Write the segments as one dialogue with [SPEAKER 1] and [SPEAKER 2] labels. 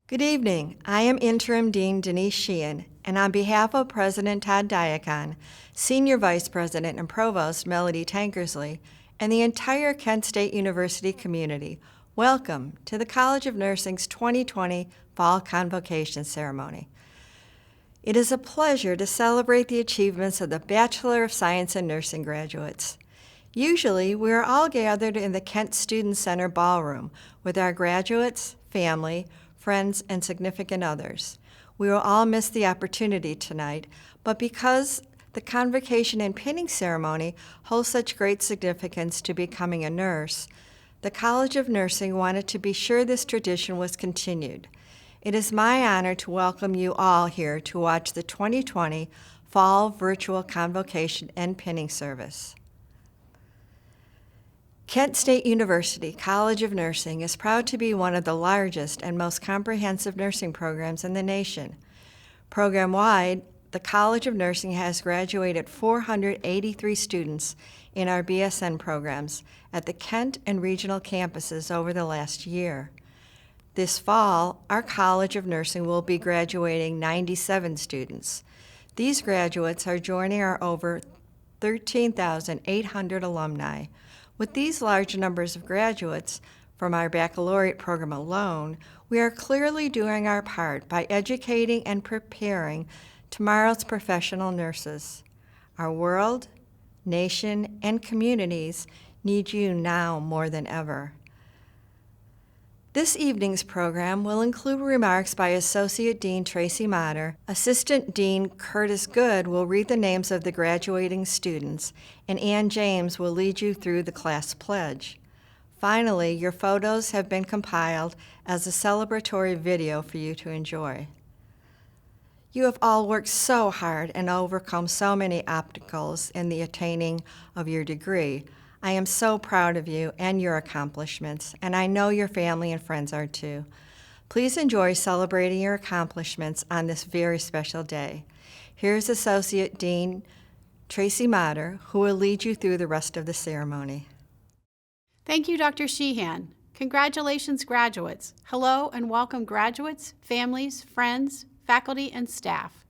[SPEAKER 1] Good evening. I am Interim Dean Denise Sheehan, and on behalf of President Todd Diacon, Senior Vice President and Provost Melody Tankersley, and the entire Kent State University community, welcome to the College of Nursing's 2020 Fall Convocation Ceremony. It is a pleasure to celebrate the achievements of the Bachelor of Science in Nursing graduates. Usually, we are all gathered in the Kent Student Center ballroom with our graduates, family, friends, and significant others. We will all miss the opportunity tonight, but because the convocation and pinning ceremony holds such great significance to becoming a nurse, the College of Nursing wanted to be sure this tradition was continued. It is my honor to welcome you all here to watch the 2020 Fall Virtual Convocation and Pinning Service. Kent State University College of Nursing is proud to be one of the largest and most comprehensive nursing programs in the nation. Program-wide, the College of Nursing has graduated 483 students in our BSN programs at the Kent and regional campuses over the last year. This fall, our College of Nursing will be graduating 97 students. These graduates are joining our over 13,800 alumni. With these large numbers of graduates from our baccalaureate program alone, we are clearly doing our part by educating and preparing tomorrow's professional nurses. Our world, nation, and communities need you now more than ever. This evening's program will include remarks by Associate Dean Tracy Motter. Assistant Dean Curtis Good will read the names of the graduating students, and Ann James will lead you through the class pledge. Finally, your photos have been compiled as a celebratory video for you to enjoy. You have all worked so hard and overcome so many obstacles in the attaining of your degree. I am so proud of you and your accomplishments, and I know your family and friends are too. Please enjoy celebrating your accomplishments on this very special day. Here's Associate Dean Tracy Motter, who will lead you through the rest of the ceremony.
[SPEAKER 2] Thank you, Dr. Sheehan. Congratulations, graduates. Hello and welcome, graduates, families, friends, faculty, and staff.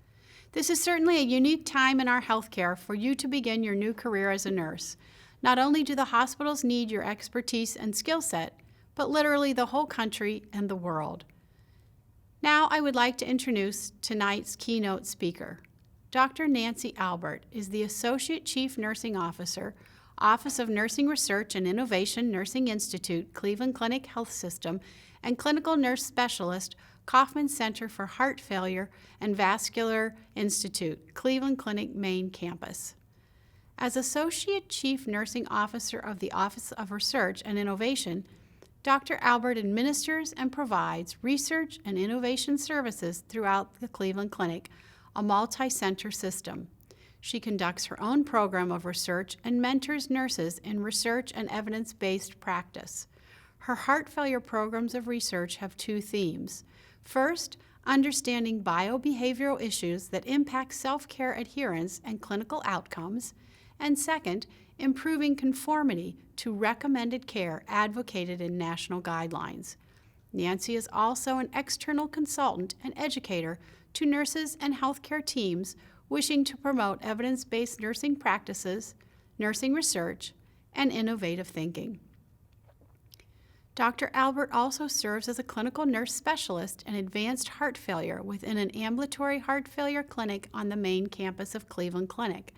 [SPEAKER 2] This is certainly a unique time in our healthcare for you to begin your new career as a nurse. Not only do the hospitals need your expertise and skill set, but literally the whole country and the world. Now I would like to introduce tonight's keynote speaker. Dr. Nancy Albert is the Associate Chief Nursing Officer, Office of Nursing Research and Innovation, Nursing Institute, Cleveland Clinic Health System, and Clinical Nurse Specialist, Kaufman Center for Heart Failure and Vascular Institute, Cleveland Clinic Main Campus. As Associate Chief Nursing Officer of the Office of Research and Innovation, Dr. Albert administers and provides research and innovation services throughout the Cleveland Clinic, a multi-center system. She conducts her own program of research and mentors nurses in research and evidence-based practice. Her heart failure programs of research have two themes. First, understanding biobehavioral issues that impact self-care adherence and clinical outcomes, and second, improving conformity to recommended care advocated in national guidelines. Nancy is also an external consultant and educator to nurses and healthcare teams wishing to promote evidence-based nursing practices, nursing research, and innovative thinking. Dr. Albert also serves as a clinical nurse specialist in advanced heart failure within an ambulatory heart failure clinic on the main campus of Cleveland Clinic.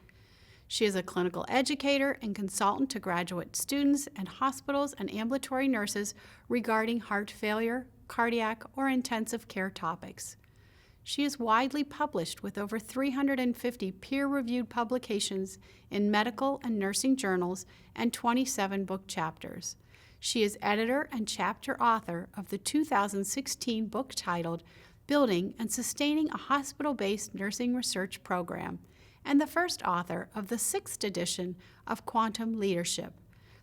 [SPEAKER 2] She is a clinical educator and consultant to graduate students and hospitals and ambulatory nurses regarding heart failure, cardiac, or intensive care topics. She is widely published with over 350 peer-reviewed publications in medical and nursing journals and 27 book chapters. She is editor and chapter author of the 2016 book titled Building and Sustaining a Hospital-Based Nursing Research Program, and the first author of the 6th edition of Quantum Leadership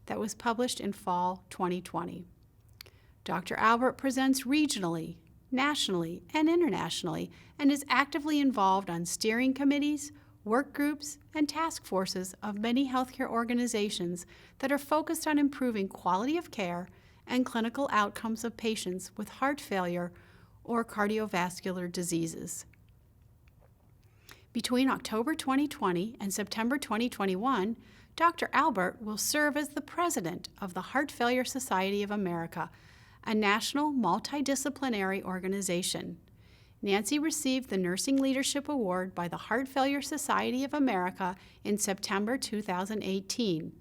[SPEAKER 2] that was published in fall 2020. Dr. Albert presents regionally, nationally, and internationally, and is actively involved on steering committees, work groups, and task forces of many healthcare organizations that are focused on improving quality of care and clinical outcomes of patients with heart failure or cardiovascular diseases. Between October 2020 and September 2021, Dr. Albert will serve as the president of the Heart Failure Society of America, a national multidisciplinary organization. Nancy received the Nursing Leadership Award by the Heart Failure Society of America in September 2018,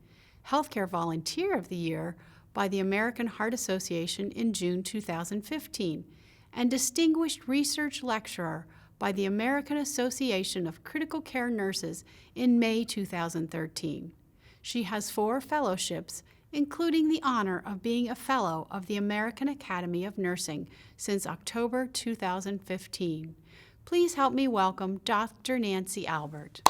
[SPEAKER 2] Healthcare Volunteer of the Year by the American Heart Association in June 2015, and Distinguished Research Lecturer by the American Association of Critical Care Nurses in May 2013. She has 4 fellowships, including the honor of being a Fellow of the American Academy of Nursing since October 2015. Please help me welcome Dr. Nancy Albert.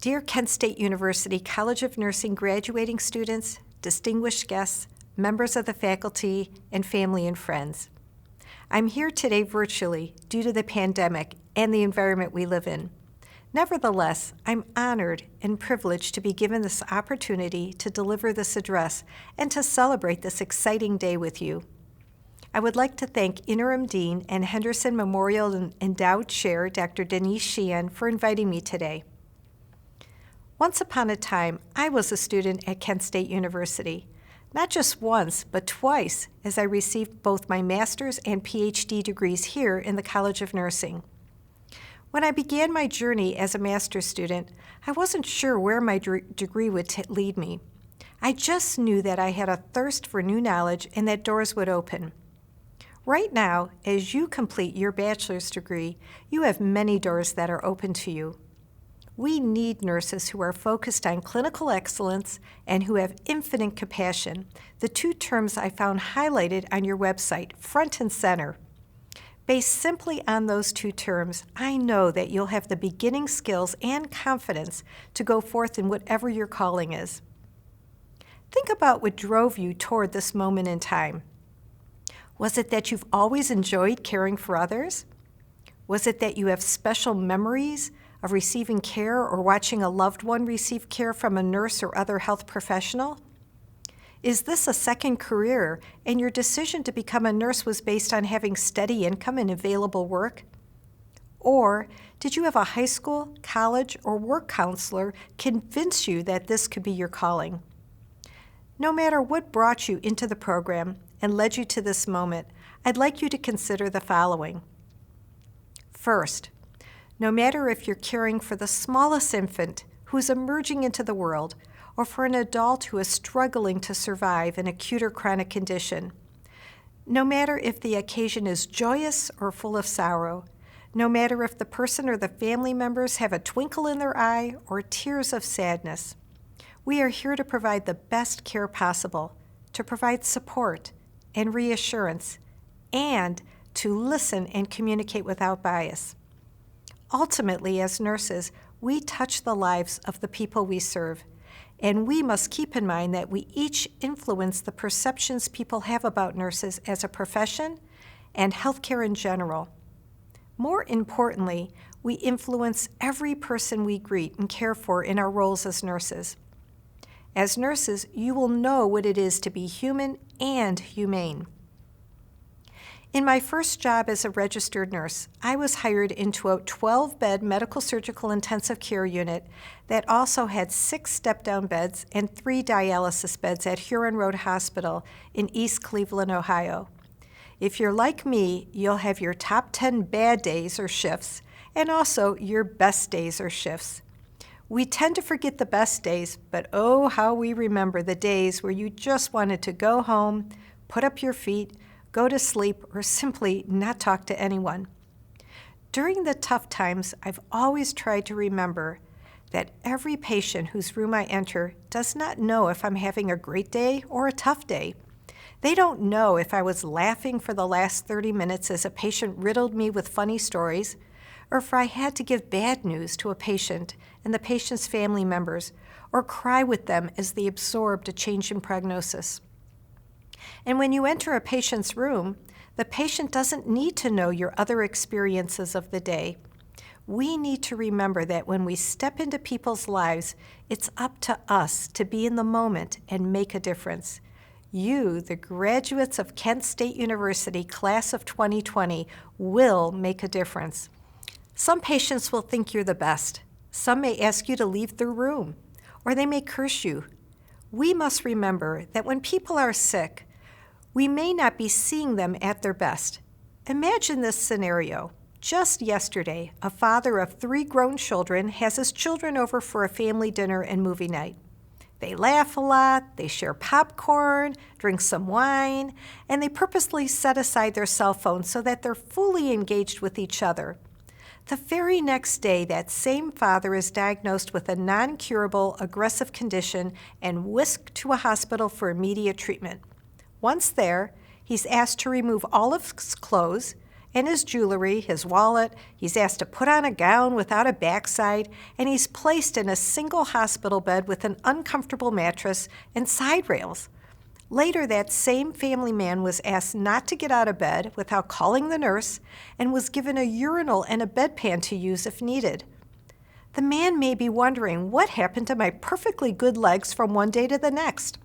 [SPEAKER 3] Dear Kent State University College of Nursing graduating students, distinguished guests, members of the faculty, and family and friends. I'm here today virtually due to the pandemic and the environment we live in. Nevertheless, I'm honored and privileged to be given this opportunity to deliver this address and to celebrate this exciting day with you. I would like to thank Interim Dean and Henderson Memorial Endowed Chair, Dr. Denise Sheehan, for inviting me today. Once upon a time, I was a student at Kent State University. Not just once, but twice, as I received both my master's and Ph.D. degrees here in the College of Nursing. When I began my journey as a master's student, I wasn't sure where my degree would lead me. I just knew that I had a thirst for new knowledge and that doors would open. Right now, as you complete your bachelor's degree, you have many doors that are open to you. We need nurses who are focused on clinical excellence and who have infinite compassion, the 2 terms I found highlighted on your website, front and center. Based simply on those 2 terms, I know that you'll have the beginning skills and confidence to go forth in whatever your calling is. Think about what drove you toward this moment in time. Was it that you've always enjoyed caring for others? Was it that you have special memories of receiving care or watching a loved one receive care from a nurse or other health professional? Is this a second career and your decision to become a nurse was based on having steady income and available work? Or did you have a high school, college, or work counselor convince you that this could be your calling? No matter what brought you into the program and led you to this moment, I'd like you to consider the following. First, no matter if you're caring for the smallest infant who's emerging into the world or for an adult who is struggling to survive an acute or chronic condition, no matter if the occasion is joyous or full of sorrow, no matter if the person or the family members have a twinkle in their eye or tears of sadness, we are here to provide the best care possible, to provide support and reassurance, and to listen and communicate without bias. Ultimately, as nurses, we touch the lives of the people we serve, and we must keep in mind that we each influence the perceptions people have about nurses as a profession and healthcare in general. More importantly, we influence every person we greet and care for in our roles as nurses. As nurses, you will know what it is to be human and humane. In my first job as a registered nurse, I was hired into a 12-bed medical surgical intensive care unit that also had 6 step-down beds and 3 dialysis beds at Huron Road Hospital in East Cleveland, Ohio. If you're like me, you'll have your top 10 bad days or shifts, and also your best days or shifts. We tend to forget the best days, but oh, how we remember the days where you just wanted to go home, put up your feet, go to sleep, or simply not talk to anyone. During the tough times, I've always tried to remember that every patient whose room I enter does not know if I'm having a great day or a tough day. They don't know if I was laughing for the last 30 minutes as a patient riddled me with funny stories, or if I had to give bad news to a patient and the patient's family members, or cry with them as they absorbed a change in prognosis. And when you enter a patient's room, the patient doesn't need to know your other experiences of the day. We need to remember that when we step into people's lives, it's up to us to be in the moment and make a difference. You, the graduates of Kent State University Class of 2020, will make a difference. Some patients will think you're the best. Some may ask you to leave the room, or they may curse you. We must remember that when people are sick, we may not be seeing them at their best. Imagine this scenario. Just yesterday, a father of 3 grown children has his children over for a family dinner and movie night. They laugh a lot, they share popcorn, drink some wine, and they purposely set aside their cell phones so that they're fully engaged with each other. The very next day, that same father is diagnosed with a non-curable aggressive condition and whisked to a hospital for immediate treatment. Once there, he's asked to remove all of his clothes and his jewelry, his wallet. He's asked to put on a gown without a backside, and he's placed in a single hospital bed with an uncomfortable mattress and side rails. Later, that same family man was asked not to get out of bed without calling the nurse and was given a urinal and a bedpan to use if needed. The man may be wondering, what happened to my perfectly good legs from one day to the next?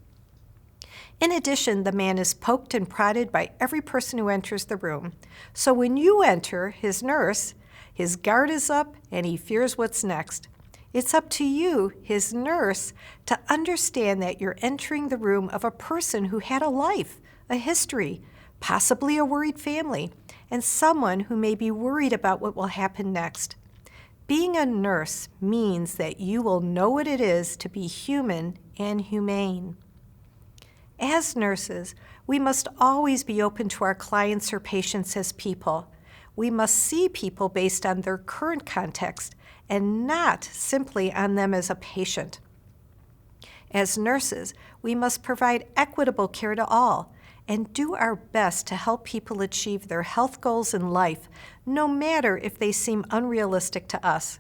[SPEAKER 3] In addition, the man is poked and prodded by every person who enters the room. So when you enter, his nurse, his guard is up and he fears what's next. It's up to you, his nurse, to understand that you're entering the room of a person who had a life, a history, possibly a worried family, and someone who may be worried about what will happen next. Being a nurse means that you will know what it is to be human and humane. As nurses, we must always be open to our clients or patients as people. We must see people based on their current context and not simply on them as a patient. As nurses, we must provide equitable care to all and do our best to help people achieve their health goals in life, no matter if they seem unrealistic to us.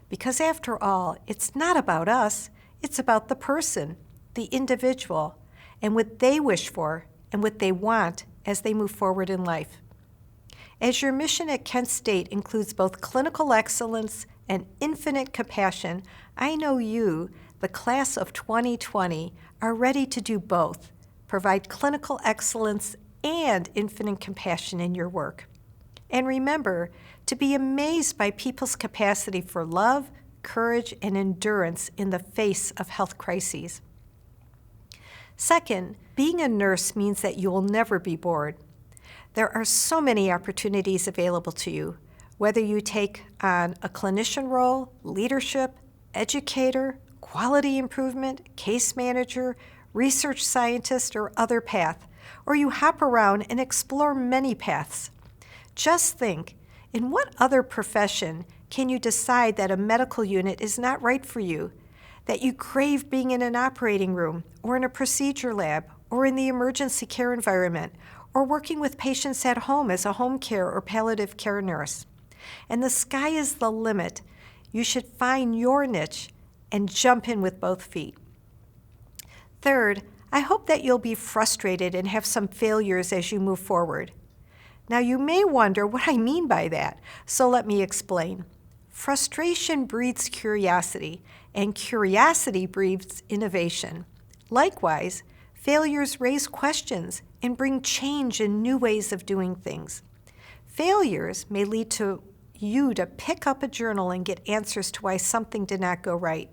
[SPEAKER 3] Because after all, it's not about us, it's about the person, the individual, and what they wish for and what they want as they move forward in life. As your mission at Kent State includes both clinical excellence and infinite compassion, I know you, the class of 2020, are ready to do both, provide clinical excellence and infinite compassion in your work. And remember to be amazed by people's capacity for love, courage, and endurance in the face of health crises. Second, being a nurse means that you will never be bored. There are so many opportunities available to you, whether you take on a clinician role, leadership, educator, quality improvement, case manager, research scientist, or other path, or you hop around and explore many paths. Just think, in what other profession can you decide that a medical unit is not right for you, that you crave being in an operating room, or in a procedure lab, or in the emergency care environment, or working with patients at home as a home care or palliative care nurse? And the sky is the limit. You should find your niche and jump in with both feet. Third, I hope that you'll be frustrated and have some failures as you move forward. Now, you may wonder what I mean by that, so let me explain. Frustration breeds curiosity, and curiosity breeds innovation. Likewise, failures raise questions and bring change in new ways of doing things. Failures may lead to you to pick up a journal and get answers to why something did not go right.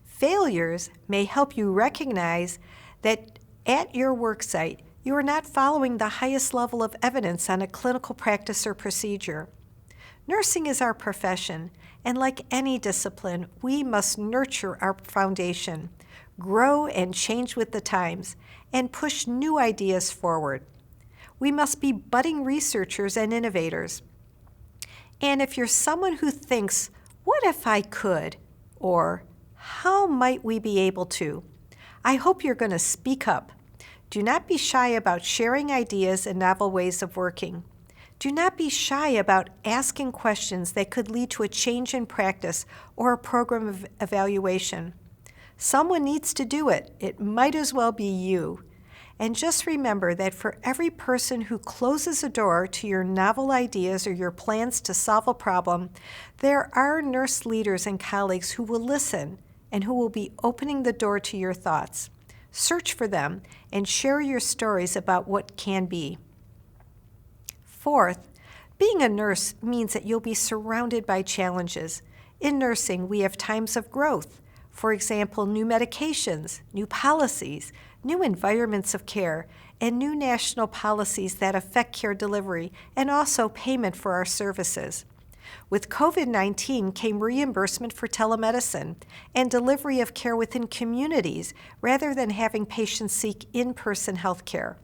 [SPEAKER 3] Failures may help you recognize that at your worksite, you are not following the highest level of evidence on a clinical practice or procedure. Nursing is our profession, and like any discipline, we must nurture our foundation, grow and change with the times, and push new ideas forward. We must be budding researchers and innovators. And if you're someone who thinks, what if I could? Or how might we be able to? I hope you're going to speak up. Do not be shy about sharing ideas and novel ways of working. Do not be shy about asking questions that could lead to a change in practice or a program of evaluation. Someone needs to do it. It might as well be you. And just remember that for every person who closes a door to your novel ideas or your plans to solve a problem, there are nurse leaders and colleagues who will listen and who will be opening the door to your thoughts. Search for them and share your stories about what can be. Fourth, being a nurse means that you'll be surrounded by challenges. In nursing, we have times of growth. For example, new medications, new policies, new environments of care, and new national policies that affect care delivery and also payment for our services. With COVID-19 came reimbursement for telemedicine and delivery of care within communities rather than having patients seek in-person health care.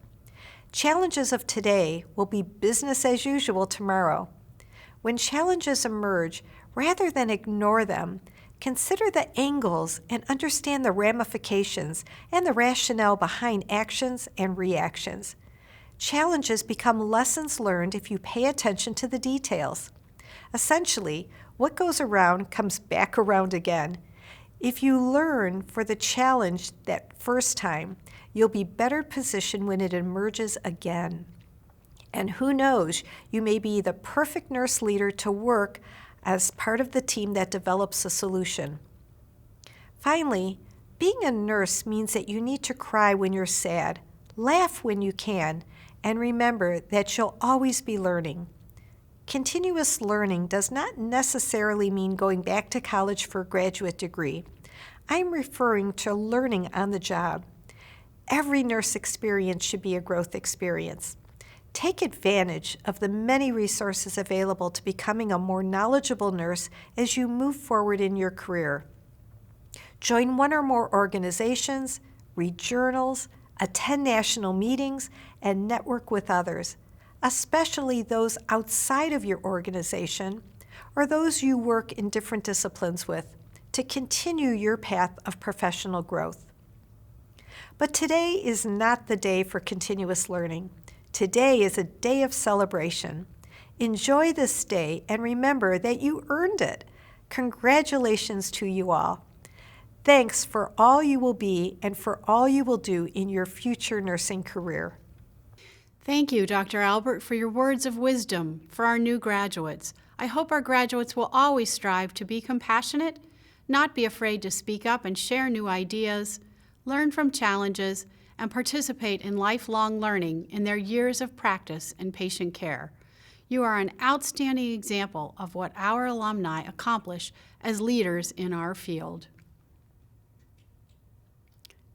[SPEAKER 3] Challenges of today will be business as usual tomorrow. When challenges emerge, rather than ignore them, consider the angles and understand the ramifications and the rationale behind actions and reactions. Challenges become lessons learned if you pay attention to the details. Essentially, what goes around comes back around again. If you learn for the challenge that first time, you'll be better positioned when it emerges again. And who knows, you may be the perfect nurse leader to work as part of the team that develops a solution. Finally, being a nurse means that you need to cry when you're sad, laugh when you can, and remember that you'll always be learning. Continuous learning does not necessarily mean going back to college for a graduate degree. I'm referring to learning on the job. Every nurse experience should be a growth experience. Take advantage of the many resources available to becoming a more knowledgeable nurse as you move forward in your career. Join one or more organizations, read journals, attend national meetings, and network with others, especially those outside of your organization or those you work in different disciplines with, to continue your path of professional growth. But today is not the day for continuous learning. Today is a day of celebration. Enjoy this day and remember that you earned it. Congratulations to you all. Thanks for all you will be and for all you will do in your future nursing career.
[SPEAKER 2] Thank you, Dr. Albert, for your words of wisdom for our new graduates. I hope our graduates will always strive to be compassionate, not be afraid to speak up and share new ideas, learn from challenges, and participate in lifelong learning in their years of practice in patient care. You are an outstanding example of what our alumni accomplish as leaders in our field.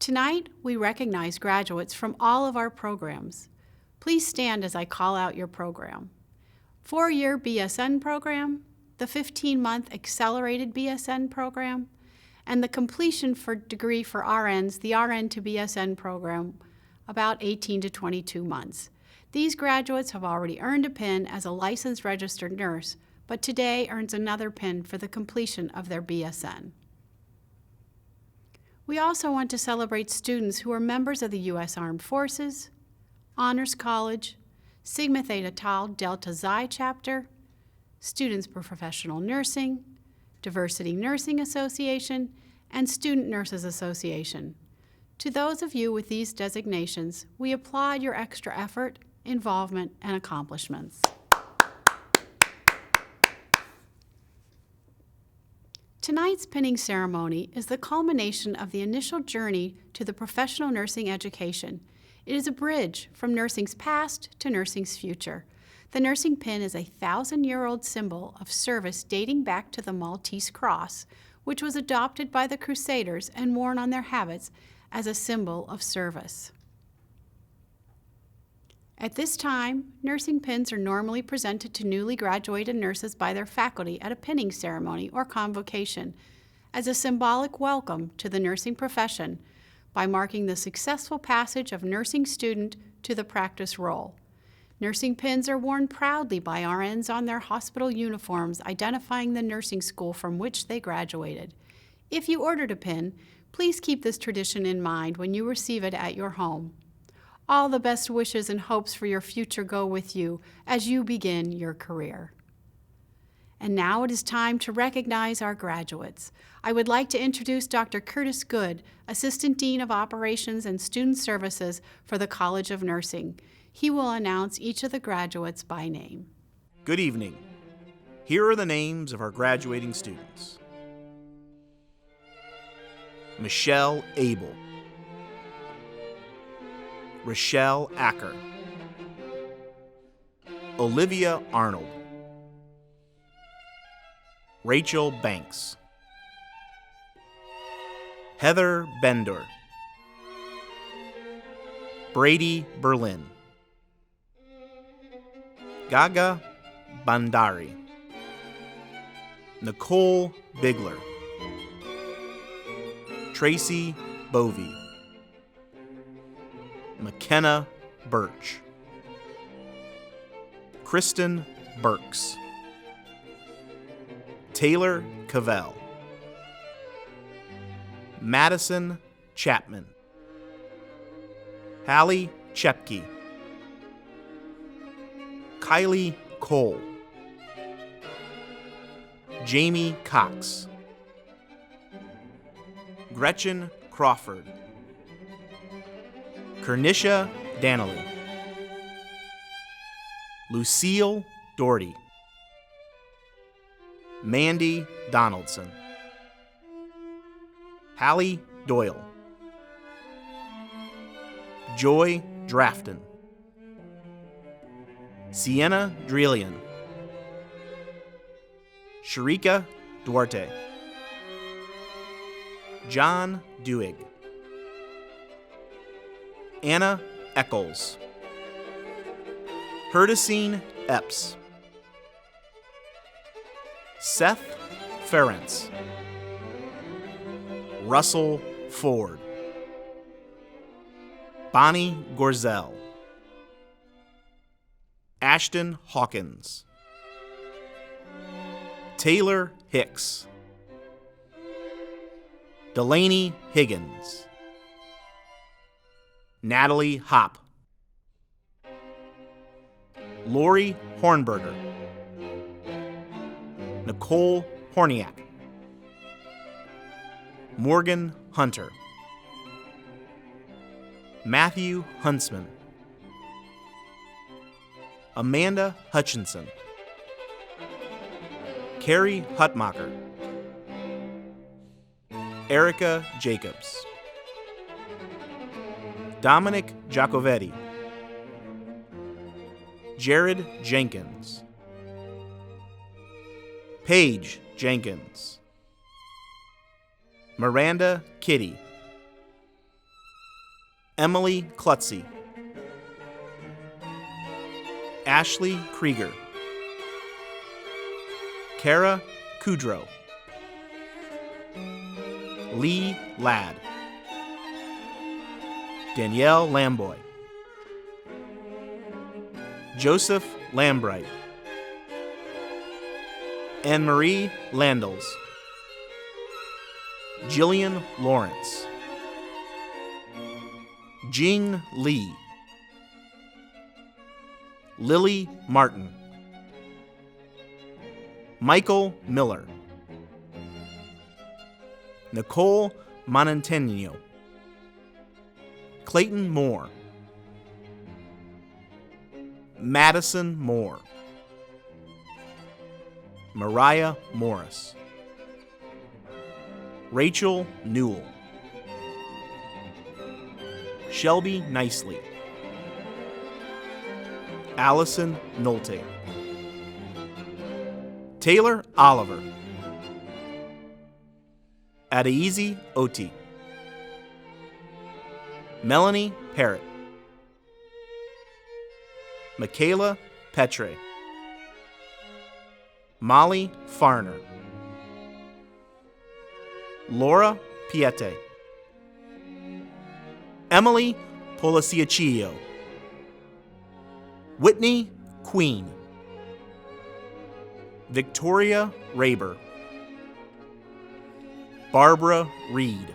[SPEAKER 2] Tonight, we recognize graduates from all of our programs. Please stand as I call out your program. 4-year BSN program, the 15-month accelerated BSN program, and the completion for degree for RNs, the RN to BSN program, about 18 to 22 months. These graduates have already earned a PIN as a licensed registered nurse, but today earns another PIN for the completion of their BSN. We also want to celebrate students who are members of the U.S. Armed Forces, Honors College, Sigma Theta Tau Delta Xi Chapter, Students for Professional Nursing, Diversity Nursing Association, and Student Nurses Association. To those of you with these designations, we applaud your extra effort, involvement, and accomplishments. Tonight's pinning ceremony is the culmination of the initial journey to the professional nursing education. It is a bridge from nursing's past to nursing's future. The nursing pin is a 1,000-year-old symbol of service dating back to the Maltese cross, which was adopted by the Crusaders and worn on their habits as a symbol of service. At this time, nursing pins are normally presented to newly graduated nurses by their faculty at a pinning ceremony or convocation as a symbolic welcome to the nursing profession by marking the successful passage of nursing student to the practice role. Nursing pins are worn proudly by RNs on their hospital uniforms, identifying the nursing school from which they graduated. If you ordered a pin, please keep this tradition in mind when you receive it at your home. All the best wishes and hopes for your future go with you as you begin your career. And now it is time to recognize our graduates. I would like to introduce Dr. Curtis Good, Assistant Dean of Operations and Student Services for the College of Nursing. He will announce each of the graduates by name.
[SPEAKER 4] Good evening. Here are the names of our graduating students. Michelle Abel, Rochelle Acker, Olivia Arnold, Rachel Banks, Heather Bender, Brady Berlin, Gaga Bandari, Nicole Bigler, Tracy Bovey, McKenna Birch, Kristen Burks, Taylor Cavell, Madison Chapman, Hallie Chepke, Kylie Cole, Jamie Cox, Gretchen Crawford, Kernisha Danley, Lucille Doherty, Mandy Donaldson, Hallie Doyle, Joy Drafton, Sienna Drelian, Sharika Duarte, John Duig, Anna Eccles, Herdicine Epps, Seth Ferentz, Russell Ford, Bonnie Gorzel, Ashton Hawkins, Taylor Hicks, Delaney Higgins, Natalie Hopp, Lori Hornberger, Nicole Horniak, Morgan Hunter, Matthew Huntsman, Amanda Hutchinson, Carrie Hutmacher, Erica Jacobs, Dominic Giacovetti, Jared Jenkins, Paige Jenkins, Miranda Kitty, Emily Klutzy, Ashley Krieger, Kara Kudrow, Lee Ladd, Danielle Lamboy, Joseph Lambright, Anne-Marie Landels, Jillian Lawrence, Jing Lee, Lily Martin, Michael Miller, Nicole Montenegro, Clayton Moore, Madison Moore, Mariah Morris, Rachel Newell, Shelby Nicely, Allison Nolte, Taylor Oliver, Adaizi Oti, Melanie Parrott, Michaela Petre, Molly Farner, Laura Piette, Emily Policiaccio, Whitney Queen, Victoria Raber, Barbara Reed,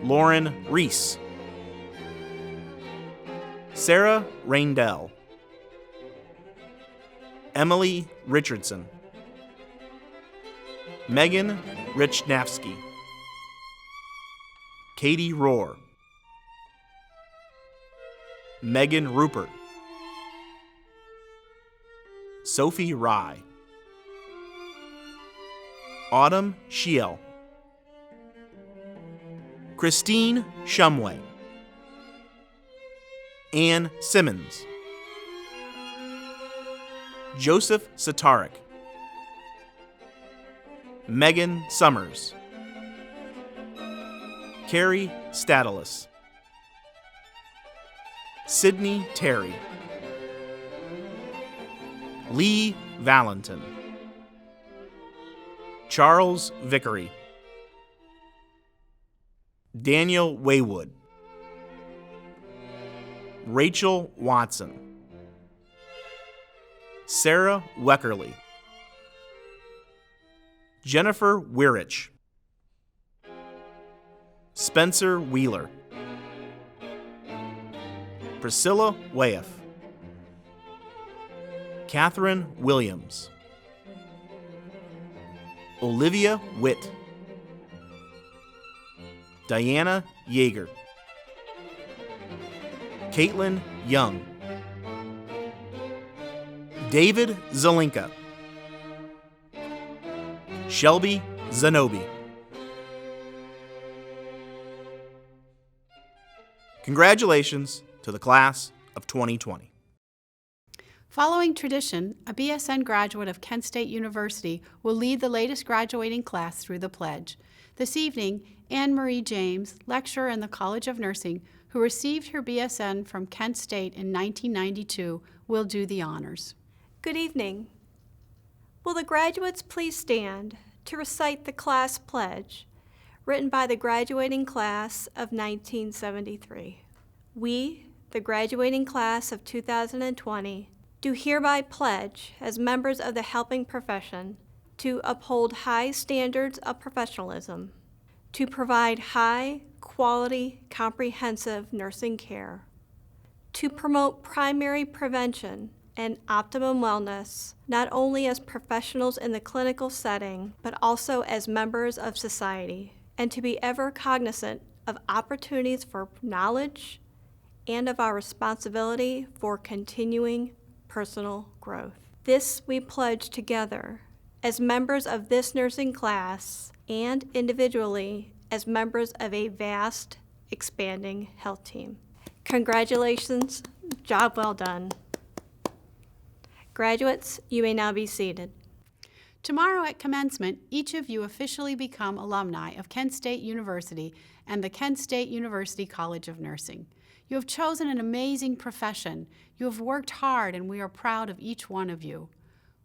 [SPEAKER 4] Lauren Reese, Sarah Raindell, Emily Richardson, Megan Richnavsky, Katie Rohr, Megan Rupert, Sophie Rye, Autumn Shiel, Christine Shumway, Ann Simmons, Joseph Satarik, Megan Summers, Carrie Stadalis, Sydney Terry, Lee Valentin, Charles Vickery, Daniel Waywood, Rachel Watson, Sarah Weckerly, Jennifer Wirich, Spencer Wheeler, Priscilla Wyeth, Catherine Williams, Olivia Witt, Diana Yeager, Caitlin Young, David Zelinka, Shelby Zanobi. Congratulations to the class of 2020.
[SPEAKER 2] Following tradition, a BSN graduate of Kent State University will lead the latest graduating class through the pledge. This evening, Anne Marie James, lecturer in the College of Nursing, who received her BSN from Kent State in 1992, will do the honors.
[SPEAKER 5] Good evening. Will the graduates please stand to recite the class pledge written by the graduating class of 1973. We, the graduating class of 2020, do hereby pledge as members of the helping profession to uphold high standards of professionalism, to provide high quality, comprehensive nursing care, to promote primary prevention and optimum wellness, not only as professionals in the clinical setting, but also as members of society, and to be ever cognizant of opportunities for knowledge and of our responsibility for continuing personal growth. This we pledge together as members of this nursing class and individually as members of a vast, expanding health team. Congratulations, job well done. Graduates, you may now be seated.
[SPEAKER 2] Tomorrow at commencement, each of you officially become alumni of Kent State University and the Kent State University College of Nursing. You have chosen an amazing profession. You have worked hard, and we are proud of each one of you.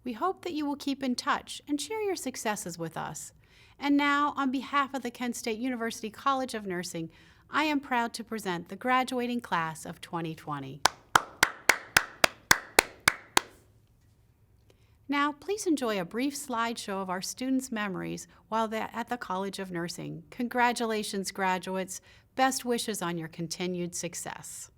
[SPEAKER 2] We hope that you will keep in touch and share your successes with us. And now, on behalf of the Kent State University College of Nursing, I am proud to present the graduating class of 2020. Now, please enjoy a brief slideshow of our students' memories while they're at the College of Nursing. Congratulations, graduates. Best wishes on your continued success.